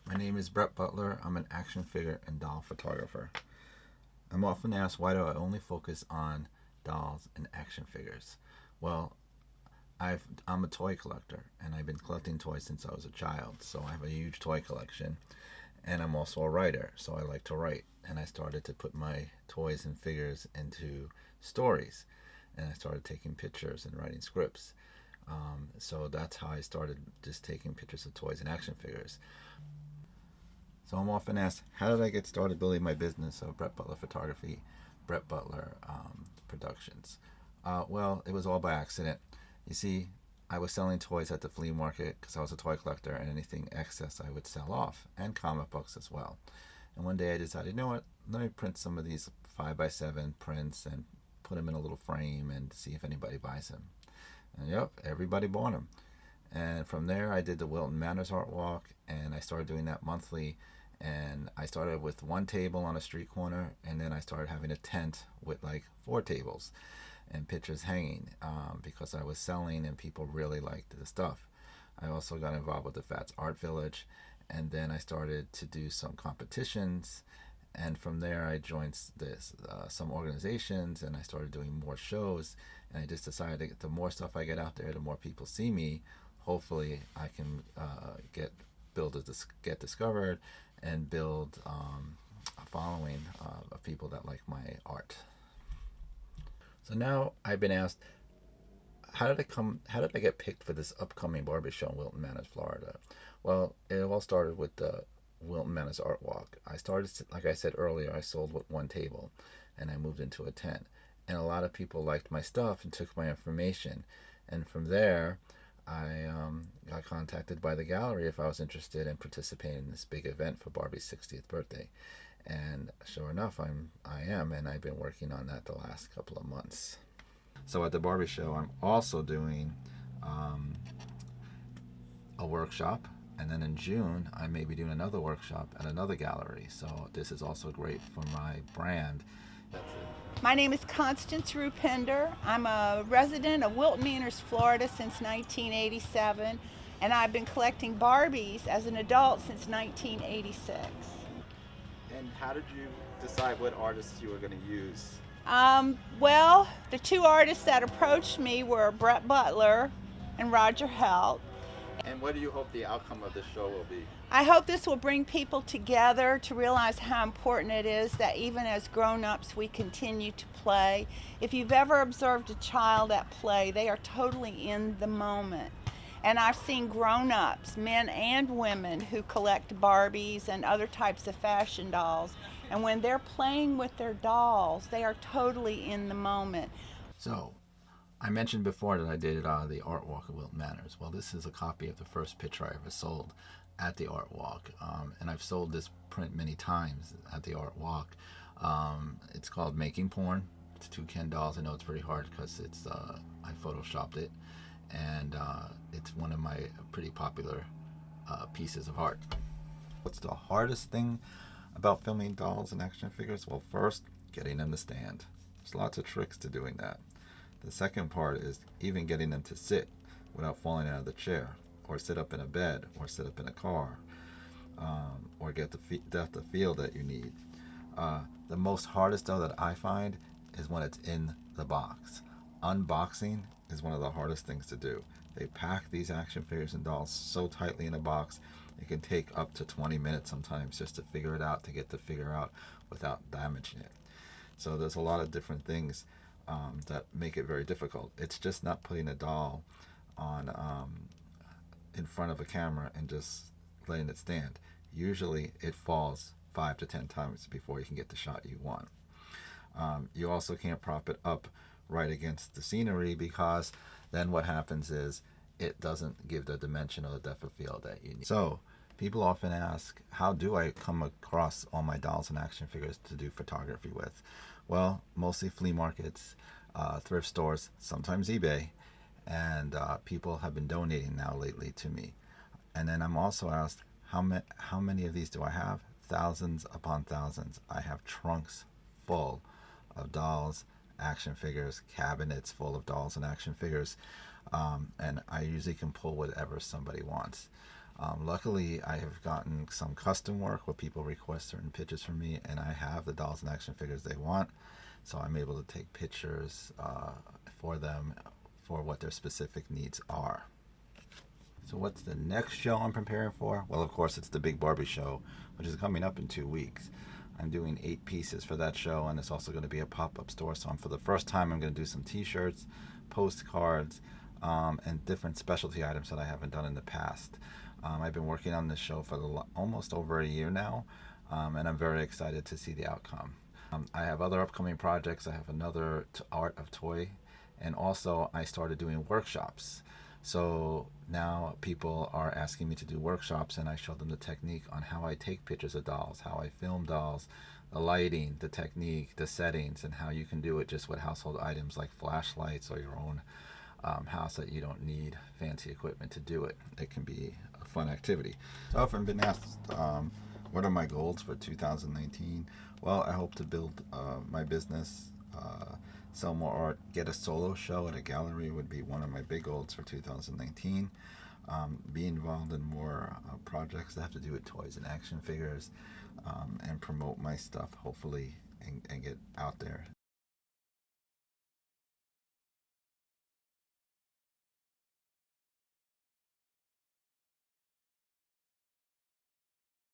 My name is Brett Butler. I'm an action figure and doll photographer. I'm often asked, why do I only focus on dolls and action figures? Well, I'm a toy collector, and I've been collecting toys since I was a child. So I have a huge toy collection, and I'm also a writer, so I like to write. And I started to put my toys and figures into stories, and I started taking pictures and writing scripts. So that's how I started, just taking pictures of toys and action figures. So I'm often asked, how did I get started building my business of Brett Butler Photography, Brett Butler Productions? Well, it was all by accident. You see, I was selling toys at the flea market because I was a toy collector, and anything excess I would sell off, and comic books as well. And one day I decided, you know what, let me print some of these 5x7 prints and put them in a little frame and see if anybody buys them. And yep, everybody bought them. And from there, I did the Wilton Manors Art Walk, and I started doing that monthly. And I started with one table on a street corner, and then I started having a tent with like 4 tables and pictures hanging, because I was selling and people really liked the stuff. I also got involved with the Fats Art Village, and then I started to do some competitions. And from there, I joined some organizations, and I started doing more shows. And I just decided that the more stuff I get out there, the more people see me. Hopefully, I can get discovered and build a following of people that like my art. So now I've been asked, how did I get picked for this upcoming Barbie show in Wilton Manors, Florida? Well, it all started with the Wilton Manors Art Walk. I started, like I said earlier, I sold with one table, and I moved into a tent. And a lot of people liked my stuff and took my information. And from there, I got contacted by the gallery if I was interested in participating in this big event for Barbie's 60th birthday. And sure enough, I am, and I've been working on that the last couple of months. So at the Barbie show, I'm also doing um, a workshop, and then in June, I may be doing another workshop at another gallery. So this is also great for my brand. That's it. My name is Constanceroopinder. I'm a resident of Wilton Manors, Florida since 1987, and I've been collecting Barbies as an adult since 1986. And how did you decide what artists you were going to use? Well, the two artists that approached me were Brett Butler and Roger Helt. And what do you hope the outcome of this show will be? I hope this will bring people together to realize how important it is that even as grown-ups we continue to play. If you've ever observed a child at play, they are totally in the moment. And I've seen grown-ups, men and women, who collect Barbies and other types of fashion dolls. And when they're playing with their dolls, they are totally in the moment. So, I mentioned before that I did the Art Walk of Wilton Manors. Well, this is a copy of the first picture I ever sold at the Art Walk. And I've sold this print many times at the Art Walk. It's called Making Porn. It's 2 Ken dolls. I know it's pretty hard because I photoshopped it. And it's one of my pretty popular pieces of art. What's the hardest thing about filming dolls and action figures? Well, first, getting them to stand. There's lots of tricks to doing that. The second part is even getting them to sit without falling out of the chair, or sit up in a bed, or sit up in a car, or get the depth of field that you need. The most hardest though that I find is when it's in the box. Unboxing is one of the hardest things to do. They pack these action figures and dolls so tightly in a box, it can take up to 20 minutes sometimes just to figure it out, to get the figure out without damaging it. So there's a lot of different things that make it very difficult. It's just not putting a doll on in front of a camera and just letting it stand. Usually it falls 5 to 10 times before you can get the shot you want. You also can't prop it up right against the scenery, because then what happens is it doesn't give the dimension or the depth of field that you need. So people often ask, how do I come across all my dolls and action figures to do photography with? Well, mostly flea markets, thrift stores, sometimes eBay, and people have been donating now lately to me. And then I'm also asked, how many of these do I have? Thousands upon thousands. I have trunks full of dolls, action figures, cabinets full of dolls and action figures, and I usually can pull whatever somebody wants. Luckily, I have gotten some custom work where people request certain pictures from me, and I have the dolls and action figures they want. So I'm able to take pictures for them for what their specific needs are. So what's the next show I'm preparing for? Well, of course, it's the Big Barbie show, which is coming up in 2 weeks. I'm doing 8 pieces for that show, and it's also going to be a pop-up store. So for the first time, I'm going to do some T-shirts, postcards, and different specialty items that I haven't done in the past. I've been working on this show for almost over a year now, and I'm very excited to see the outcome. I have other upcoming projects. I have another art of toy, and also I started doing workshops. So now people are asking me to do workshops, and I show them the technique on how I take pictures of dolls, how I film dolls, the lighting, the technique, the settings, and how you can do it just with household items like flashlights or your own house, that you don't need fancy equipment to do it. It can be a fun activity. So if I've been asked what are my goals for 2019, well, I hope to build my business, sell more art, get a solo show at a gallery would be one of my big goals for 2019. Be involved in more projects that have to do with toys and action figures, and promote my stuff, hopefully, and get out there.